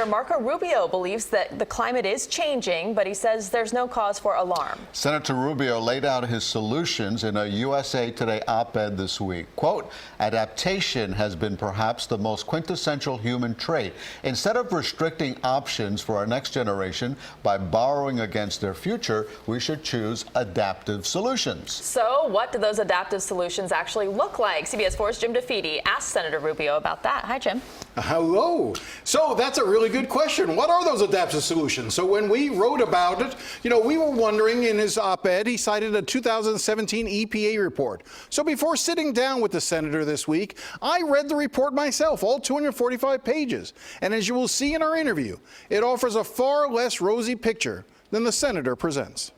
Senator Marco Rubio believes that the climate is changing, but he says there's no cause for alarm. Senator Rubio laid out his solutions in a USA Today op-ed this week. Quote, adaptation has been perhaps the most quintessential human trait. Instead of restricting options for our next generation by borrowing against their future, we should choose adaptive solutions. So what do those adaptive solutions actually look like? CBS 4's Jim DeFede asked Senator Rubio about that. Hi, Jim. Hello. So that's a really good question. What are those adaptive solutions? So when we wrote about it, we were wondering, in his op-ed, he cited a 2017 EPA report. So before sitting down with the senator this week, I read the report myself, all 245 pages. And as you will see in our interview, it offers a far less rosy picture than the senator presents.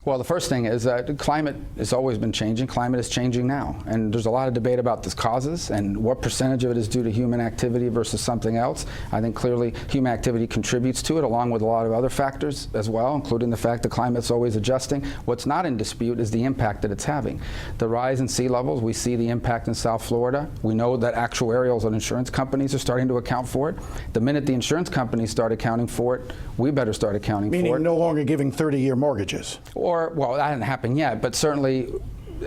Well, the first thing is that climate has always been changing. Climate is changing now. And there's a lot of debate about the causes and what percentage of it is due to human activity versus something else. I think clearly human activity contributes to it, along with a lot of other factors as well, including the fact that climate's always adjusting. What's not in dispute is the impact that it's having. The rise in sea levels, we see the impact in South Florida. We know that actuarials and insurance companies are starting to account for it. The minute the insurance companies start accounting for it, we better start accounting for it. Meaning no longer giving 30-year mortgages. Well, that hasn't happened yet, but certainly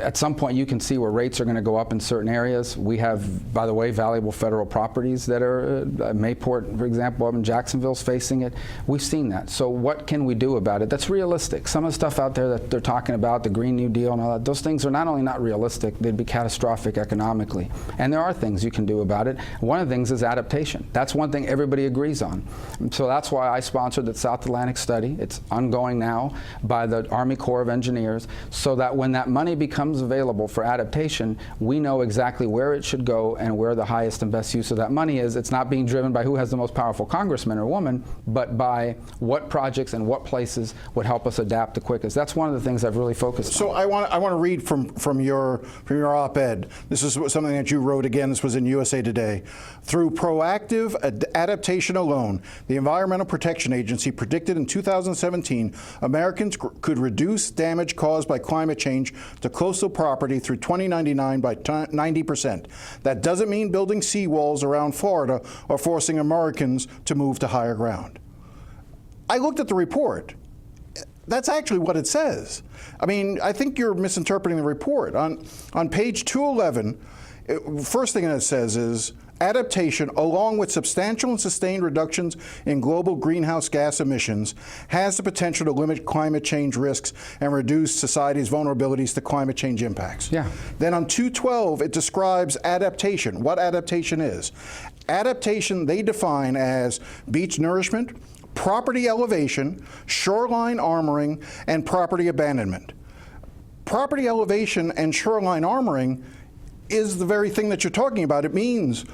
at some point you can see where rates are going to go up in certain areas. We have, by the way, valuable federal properties that are, Mayport, for example, up in Jacksonville's facing it. We've seen that. So what can we do about it that's realistic? Some of the stuff out there that they're talking about, the Green New Deal and all that, those things are not only not realistic, they'd be catastrophic economically. And there are things you can do about it. One of the things is adaptation. That's one thing everybody agrees on. So that's why I sponsored the South Atlantic study. It's ongoing now by the Army Corps of Engineers, so that when that money becomes available for adaptation, we know exactly where it should go and where the highest and best use of that money is. It's not being driven by who has the most powerful congressman or woman, but by what projects and what places would help us adapt the quickest. That's one of the things I've really focused on. So I want to read from your op-ed. This is something that you wrote again. This was in USA Today. Through proactive adaptation alone, the Environmental Protection Agency predicted in 2017 Americans could reduce damage caused by climate change to coastal property through 2099 by 90%. That doesn't mean building seawalls around Florida or forcing Americans to move to higher ground. I looked at the report. That's actually what it says. I mean, I think you're misinterpreting the report. On page 211, first thing that it says is, adaptation, along with substantial and sustained reductions in global greenhouse gas emissions, has the potential to limit climate change risks and reduce society's vulnerabilities to climate change impacts. Yeah. Then on 212, it describes adaptation, what adaptation is. Adaptation they define as beach nourishment, property elevation, shoreline armoring, and property abandonment. Property elevation and shoreline armoring is the very thing that you're talking about. It means,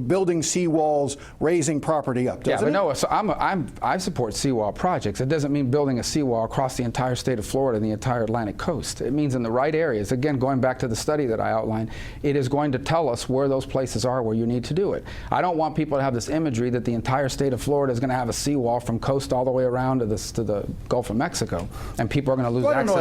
building seawalls, raising property up, doesn't it? Yeah, but no, so I support seawall projects. It doesn't mean building a seawall across the entire state of Florida and the entire Atlantic coast. It means in the right areas. Again, going back to the study that I outlined, it is going to tell us where those places are where you need to do it. I don't want people to have this imagery that the entire state of Florida is going to have a seawall from coast all the way around to the Gulf of Mexico, and people are going to lose access.